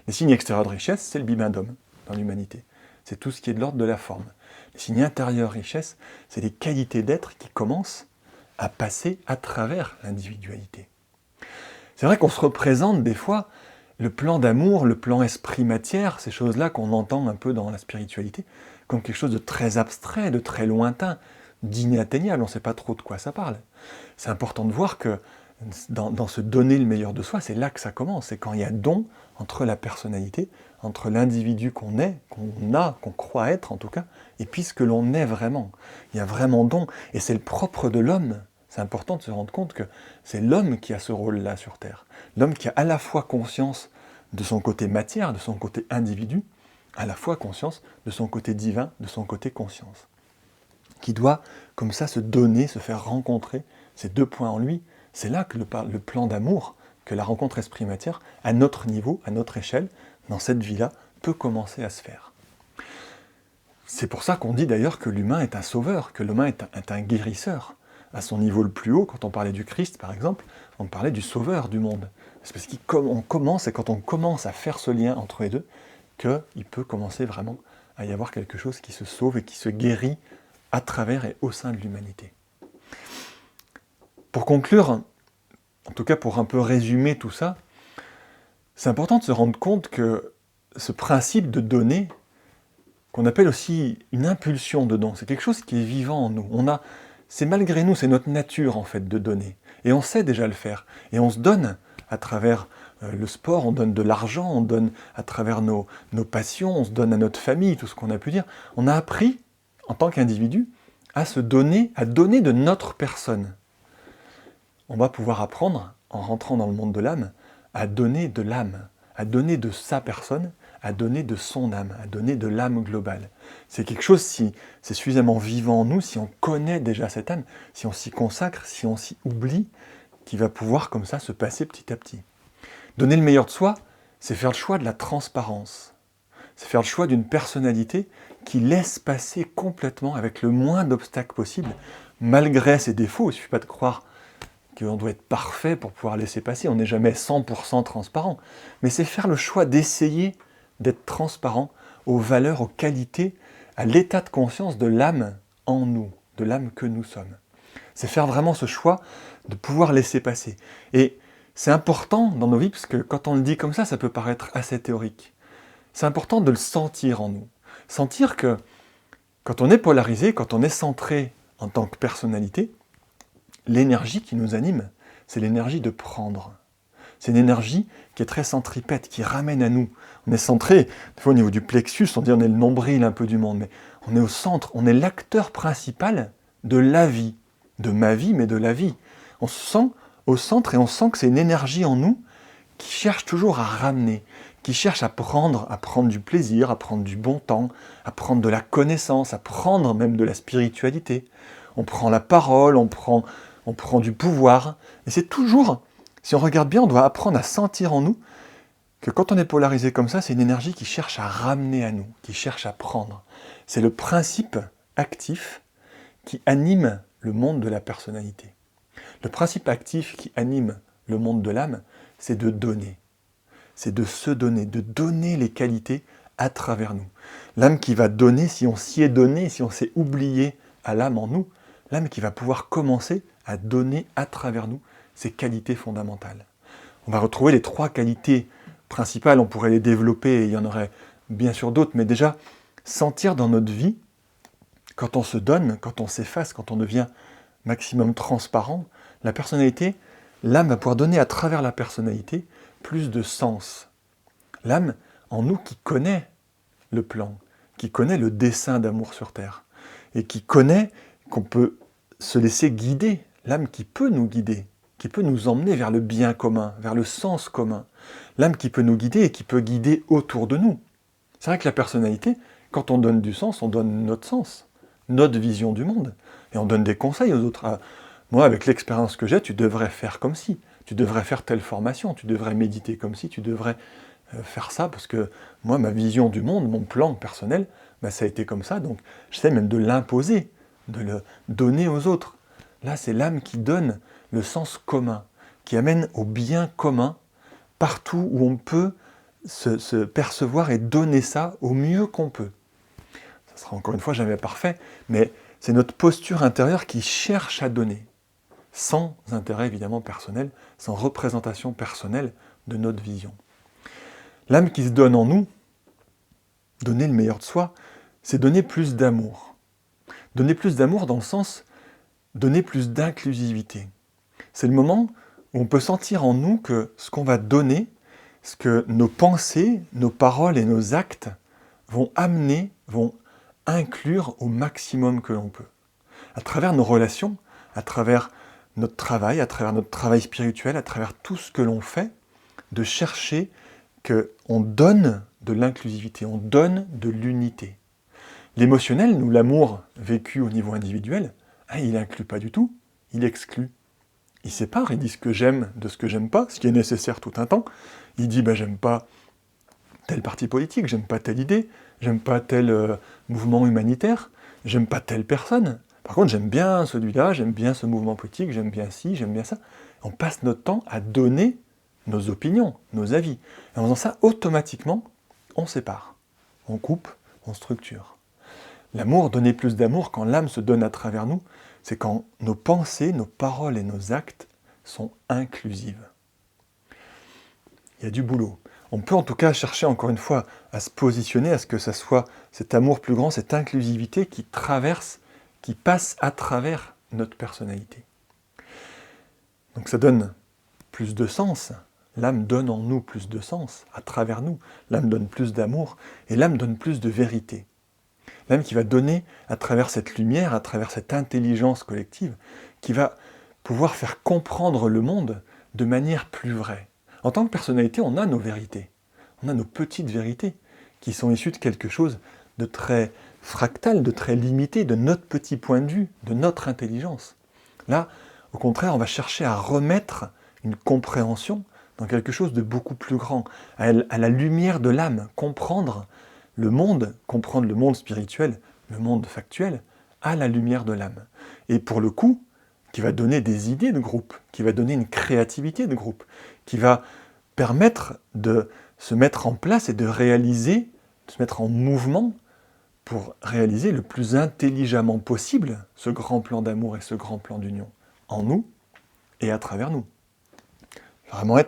Les signes extérieurs de richesse, c'est le bibendum dans l'humanité. C'est tout ce qui est de l'ordre de la forme. Les signes intérieurs de richesse, c'est les qualités d'être qui commencent à passer à travers l'individualité. C'est vrai qu'on se représente des fois le plan d'amour, le plan esprit-matière, ces choses-là qu'on entend un peu dans la spiritualité, comme quelque chose de très abstrait, de très lointain, d'inatteignable, on ne sait pas trop de quoi ça parle. C'est important de voir que dans se donner le meilleur de soi, c'est là que ça commence. C'est quand il y a don entre la personnalité, entre l'individu qu'on est, qu'on croit être en tout cas, et puis ce que l'on est vraiment. Il y a vraiment don, et c'est le propre de l'homme. C'est important de se rendre compte que c'est l'homme qui a ce rôle-là sur Terre. L'homme qui a à la fois conscience de son côté matière, de son côté individu, à la fois conscience de son côté divin, de son côté conscience. Qui doit, comme ça, se donner, se faire rencontrer ces deux points en lui. C'est là que le plan d'amour, que la rencontre esprit-matière, à notre niveau, à notre échelle, dans cette vie-là, peut commencer à se faire. C'est pour ça qu'on dit d'ailleurs que l'humain est un sauveur, que l'humain est un guérisseur. À son niveau le plus haut, quand on parlait du Christ par exemple, on parlait du sauveur du monde. C'est parce qu'on commence, et quand on commence à faire ce lien entre les deux, qu'il peut commencer vraiment à y avoir quelque chose qui se sauve et qui se guérit à travers et au sein de l'humanité. Pour conclure, en tout cas pour un peu résumer tout ça, c'est important de se rendre compte que ce principe de donner, qu'on appelle aussi une impulsion de don, c'est quelque chose qui est vivant en nous. C'est malgré nous, c'est notre nature en fait de donner. Et on sait déjà le faire. Et on se donne à travers le sport, on donne de l'argent, on donne à travers nos passions, on se donne à notre famille, tout ce qu'on a pu dire. On a appris, en tant qu'individu, à se donner, à donner de notre personne. On va pouvoir apprendre, en rentrant dans le monde de l'âme, à donner de l'âme, à donner de sa personne, à donner de son âme, à donner de l'âme globale. C'est quelque chose, si c'est suffisamment vivant en nous, si on connaît déjà cette âme, si on s'y consacre, si on s'y oublie, qui va pouvoir comme ça se passer petit à petit. Donner le meilleur de soi, c'est faire le choix de la transparence. C'est faire le choix d'une personnalité qui laisse passer complètement, avec le moins d'obstacles possible, malgré ses défauts. Il ne suffit pas de croire qu'on doit être parfait pour pouvoir laisser passer. On n'est jamais 100% transparent. Mais c'est faire le choix d'essayer d'être transparent aux valeurs, aux qualités, à l'état de conscience de l'âme en nous, de l'âme que nous sommes. C'est faire vraiment ce choix de pouvoir laisser passer. Et c'est important dans nos vies, parce que quand on le dit comme ça peut paraître assez théorique. C'est important de le sentir en nous. Sentir que quand on est polarisé, quand on est centré en tant que personnalité, l'énergie qui nous anime, c'est l'énergie de prendre. C'est une énergie qui est très centripète, qui ramène à nous. On est centré, des fois au niveau du plexus, on dit on est le nombril un peu du monde, mais on est au centre, on est l'acteur principal de la vie, de ma vie, mais de la vie. On se sent au centre et on sent que c'est une énergie en nous qui cherche toujours à ramener, qui cherche à prendre du plaisir, à prendre du bon temps, à prendre de la connaissance, à prendre même de la spiritualité. On prend la parole, on prend du pouvoir, et c'est toujours... Si on regarde bien, on doit apprendre à sentir en nous que quand on est polarisé comme ça, c'est une énergie qui cherche à ramener à nous, qui cherche à prendre. C'est le principe actif qui anime le monde de la personnalité. Le principe actif qui anime le monde de l'âme, c'est de donner. C'est de se donner, de donner les qualités à travers nous. L'âme qui va donner, si on s'y est donné, si on s'est oublié à l'âme en nous, l'âme qui va pouvoir commencer à donner à travers nous ces qualités fondamentales. On va retrouver les 3 qualités principales, on pourrait les développer, et il y en aurait bien sûr d'autres, mais déjà, sentir dans notre vie, quand on se donne, quand on s'efface, quand on devient maximum transparent, la personnalité, l'âme va pouvoir donner à travers la personnalité plus de sens. L'âme, en nous, qui connaît le plan, qui connaît le dessein d'amour sur Terre, et qui connaît qu'on peut se laisser guider, l'âme qui peut nous guider, qui peut nous emmener vers le bien commun, vers le sens commun. L'âme qui peut nous guider et qui peut guider autour de nous. C'est vrai que la personnalité, quand on donne du sens, on donne notre sens, notre vision du monde. Et on donne des conseils aux autres. Ah, moi, avec l'expérience que j'ai, tu devrais faire comme si. Tu devrais faire telle formation, tu devrais méditer comme si, tu devrais faire ça, parce que moi, ma vision du monde, mon plan personnel, ben, ça a été comme ça, donc j'essaie même de l'imposer, de le donner aux autres. Là, c'est l'âme qui donne le sens commun, qui amène au bien commun, partout où on peut se percevoir et donner ça au mieux qu'on peut. Ça sera encore une fois jamais parfait, mais c'est notre posture intérieure qui cherche à donner, sans intérêt évidemment personnel, sans représentation personnelle de notre vision. L'âme qui se donne en nous, donner le meilleur de soi, c'est donner plus d'amour. Donner plus d'amour dans le sens, donner plus d'inclusivité. C'est le moment où on peut sentir en nous que ce qu'on va donner, ce que nos pensées, nos paroles et nos actes vont amener, vont inclure au maximum que l'on peut. À travers nos relations, à travers notre travail spirituel, à travers tout ce que l'on fait, de chercher qu'on donne de l'inclusivité, on donne de l'unité. L'émotionnel, nous, l'amour vécu au niveau individuel, il n'inclut pas du tout, il exclut. Il sépare, il dit ce que j'aime de ce que j'aime pas, ce qui est nécessaire tout un temps. Il dit, j'aime pas tel parti politique, j'aime pas telle idée, j'aime pas tel mouvement humanitaire, j'aime pas telle personne. Par contre, j'aime bien celui-là, j'aime bien ce mouvement politique, j'aime bien ci, j'aime bien ça. On passe notre temps à donner nos opinions, nos avis. Et en faisant ça, automatiquement, on sépare, on coupe, on structure. L'amour, donner plus d'amour, quand l'âme se donne à travers nous, c'est quand nos pensées, nos paroles et nos actes sont inclusives. Il y a du boulot. On peut en tout cas chercher encore une fois à se positionner, à ce que ça soit cet amour plus grand, cette inclusivité qui traverse, qui passe à travers notre personnalité. Donc ça donne plus de sens. L'âme donne en nous plus de sens, à travers nous. L'âme donne plus d'amour et l'âme donne plus de vérité. L'âme qui va donner à travers cette lumière, à travers cette intelligence collective, qui va pouvoir faire comprendre le monde de manière plus vraie. En tant que personnalité, on a nos vérités. On a nos petites vérités qui sont issues de quelque chose de très fractal, de très limité, de notre petit point de vue, de notre intelligence. Là, au contraire, on va chercher à remettre une compréhension dans quelque chose de beaucoup plus grand, à la lumière de l'âme, comprendre le monde spirituel, le monde factuel, à la lumière de l'âme. Et pour le coup, qui va donner des idées de groupe, qui va donner une créativité de groupe, qui va permettre de se mettre en place et de réaliser, de se mettre en mouvement pour réaliser le plus intelligemment possible ce grand plan d'amour et ce grand plan d'union, en nous et à travers nous. Vraiment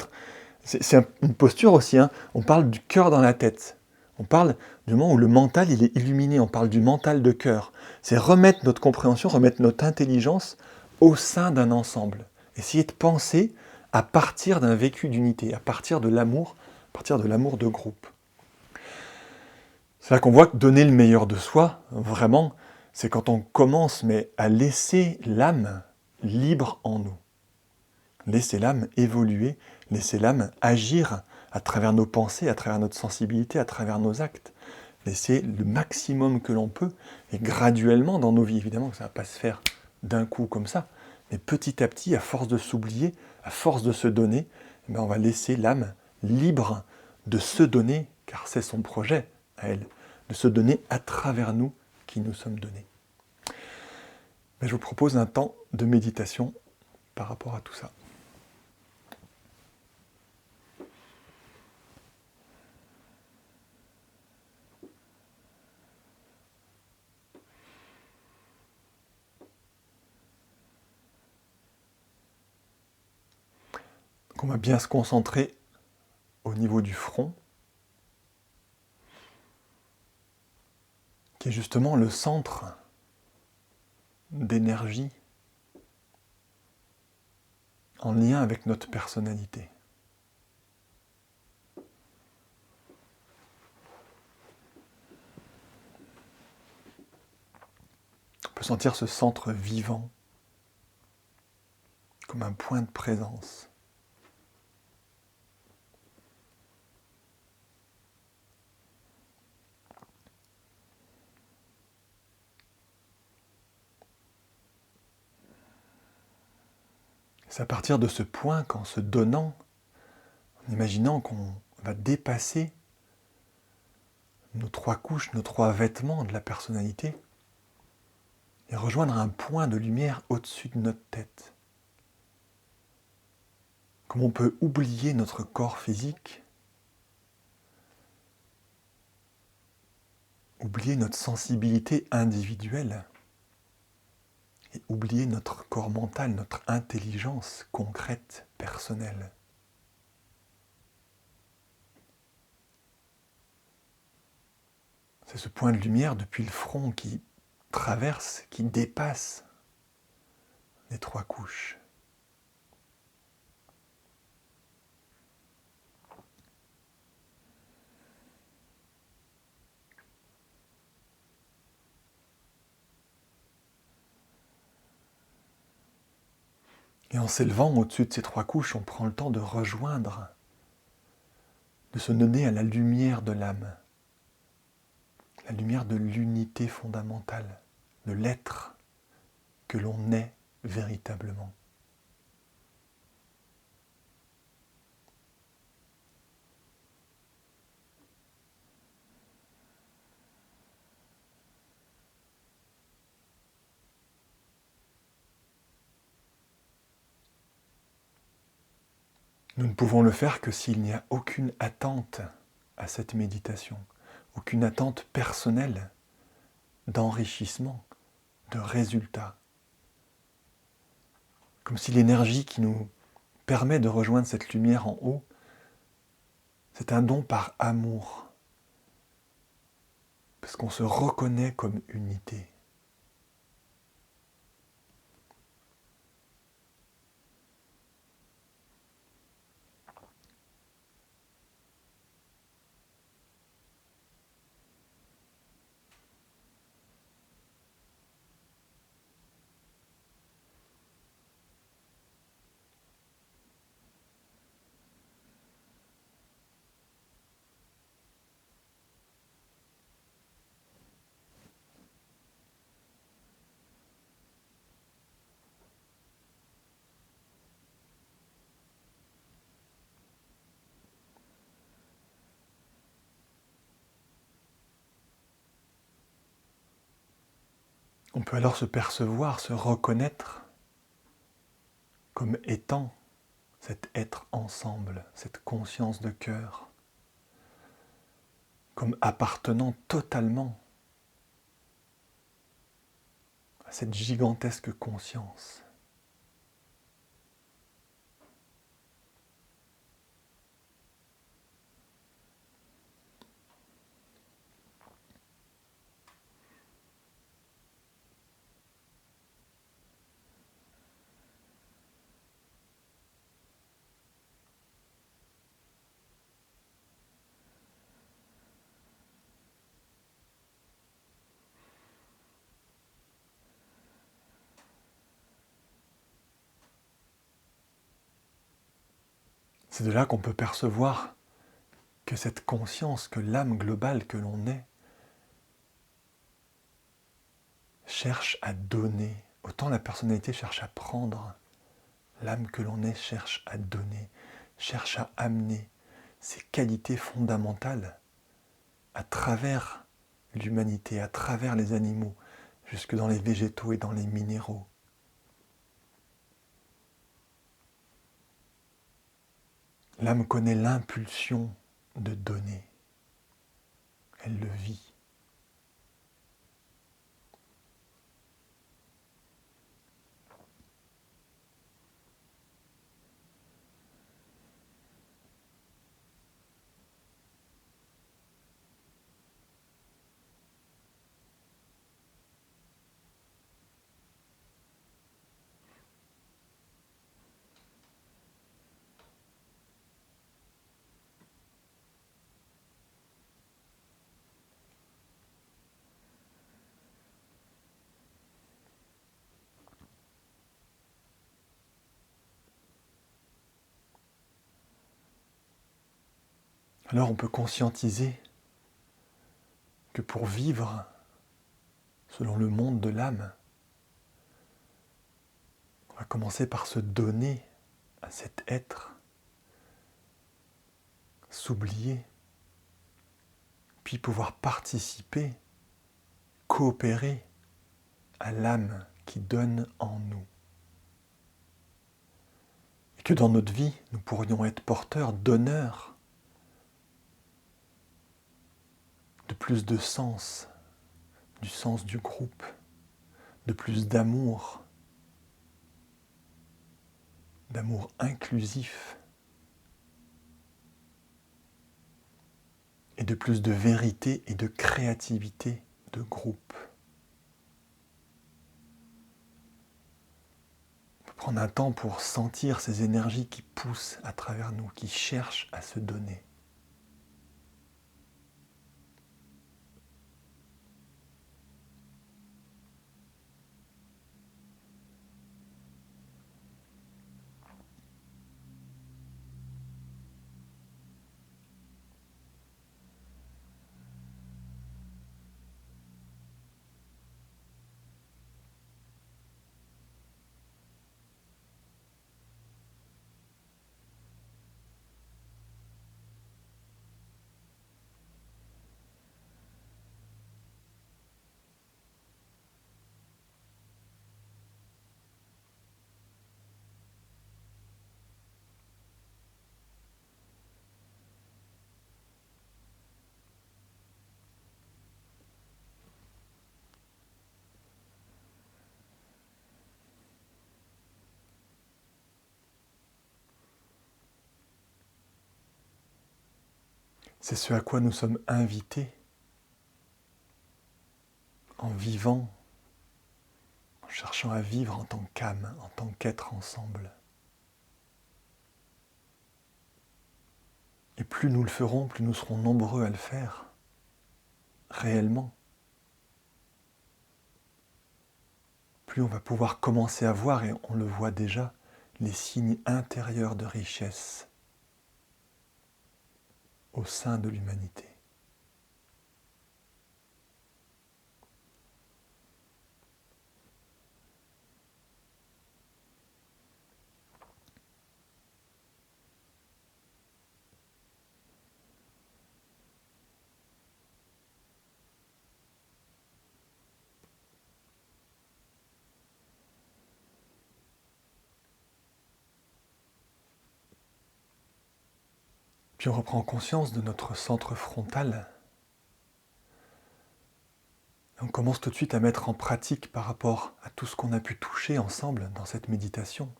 c'est une posture aussi, on parle du cœur dans la tête. On parle du moment où le mental il est illuminé, on parle du mental de cœur. C'est remettre notre compréhension, remettre notre intelligence au sein d'un ensemble. Essayer de penser à partir d'un vécu d'unité, à partir de l'amour de groupe. C'est là qu'on voit que donner le meilleur de soi, vraiment, c'est quand on commence à laisser l'âme libre en nous. Laisser l'âme évoluer, laisser l'âme agir à travers nos pensées, à travers notre sensibilité, à travers nos actes. Laisser le maximum que l'on peut, et graduellement dans nos vies. Évidemment que ça ne va pas se faire d'un coup comme ça, mais petit à petit, à force de s'oublier, à force de se donner, on va laisser l'âme libre de se donner, car c'est son projet à elle, de se donner à travers nous qui nous sommes donnés. Je vous propose un temps de méditation par rapport à tout ça. On va bien se concentrer au niveau du front, qui est justement le centre d'énergie en lien avec notre personnalité. On peut sentir ce centre vivant, comme un point de présence. C'est à partir de ce point qu'en se donnant, en imaginant qu'on va dépasser nos 3 couches, nos 3 vêtements de la personnalité, et rejoindre un point de lumière au-dessus de notre tête. Comme on peut oublier notre corps physique, oublier notre sensibilité individuelle, et oublier notre corps mental, notre intelligence concrète, personnelle. C'est ce point de lumière depuis le front qui traverse, qui dépasse les 3 couches. Et en s'élevant au-dessus de ces 3 couches, on prend le temps de rejoindre, de se donner à la lumière de l'âme, la lumière de l'unité fondamentale, de l'être que l'on est véritablement. Nous ne pouvons le faire que s'il n'y a aucune attente à cette méditation, aucune attente personnelle d'enrichissement, de résultat. Comme si l'énergie qui nous permet de rejoindre cette lumière en haut, c'est un don par amour, parce qu'on se reconnaît comme unité. On peut alors se percevoir, se reconnaître comme étant cet être ensemble, cette conscience de cœur, comme appartenant totalement à cette gigantesque conscience. C'est de là qu'on peut percevoir que cette conscience, que l'âme globale que l'on est, cherche à donner. Autant la personnalité cherche à prendre, l'âme que l'on est cherche à donner, cherche à amener ses qualités fondamentales à travers l'humanité, à travers les animaux, jusque dans les végétaux et dans les minéraux. L'âme connaît l'impulsion de donner. Elle le vit. Alors on peut conscientiser que pour vivre selon le monde de l'âme, on va commencer par se donner à cet être, s'oublier, puis pouvoir participer, coopérer à l'âme qui donne en nous. Et que dans notre vie, nous pourrions être porteurs, donneurs de plus de sens, du sens du groupe, de plus d'amour inclusif, et de plus de vérité et de créativité de groupe. On peut prendre un temps pour sentir ces énergies qui poussent à travers nous, qui cherchent à se donner. C'est ce à quoi nous sommes invités en vivant, en cherchant à vivre en tant qu'âme, en tant qu'être ensemble. Et plus nous le ferons, plus nous serons nombreux à le faire, réellement. Plus on va pouvoir commencer à voir, et on le voit déjà, les signes intérieurs de richesse au sein de l'humanité. Puis on reprend conscience de notre centre frontal. Et on commence tout de suite à mettre en pratique par rapport à tout ce qu'on a pu toucher ensemble dans cette méditation.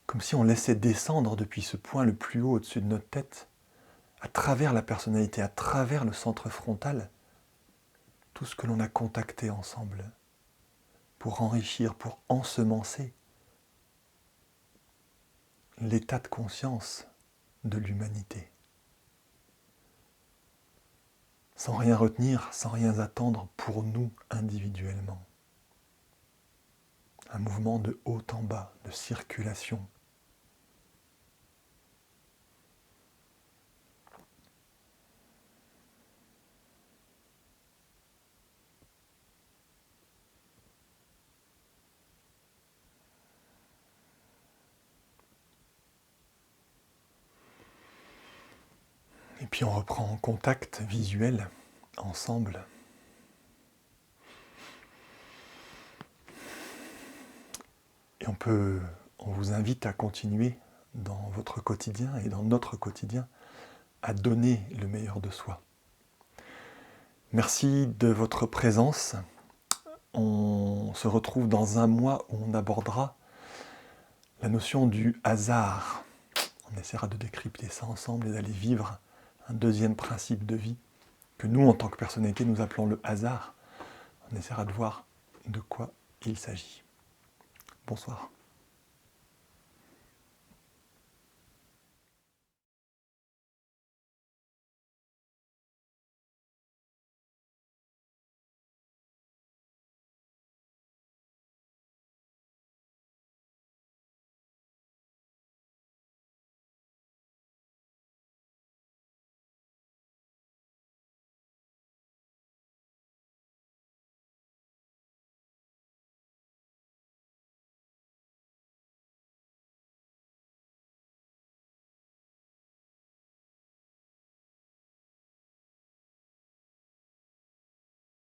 Comme si on laissait descendre depuis ce point le plus haut au-dessus de notre tête, à travers la personnalité, à travers le centre frontal, tout ce que l'on a contacté ensemble, pour enrichir, pour ensemencer l'état de conscience de l'humanité. Sans rien retenir, sans rien attendre pour nous individuellement. Un mouvement de haut en bas, de circulation. Et puis on reprend contact visuel ensemble. Et on vous invite à continuer dans votre quotidien et dans notre quotidien à donner le meilleur de soi. Merci de votre présence. On se retrouve dans un mois où on abordera la notion du hasard. On essaiera de décrypter ça ensemble et d'aller vivre un deuxième principe de vie que nous, en tant que personnalité, nous appelons le hasard. On essaiera de voir de quoi il s'agit. Bonsoir.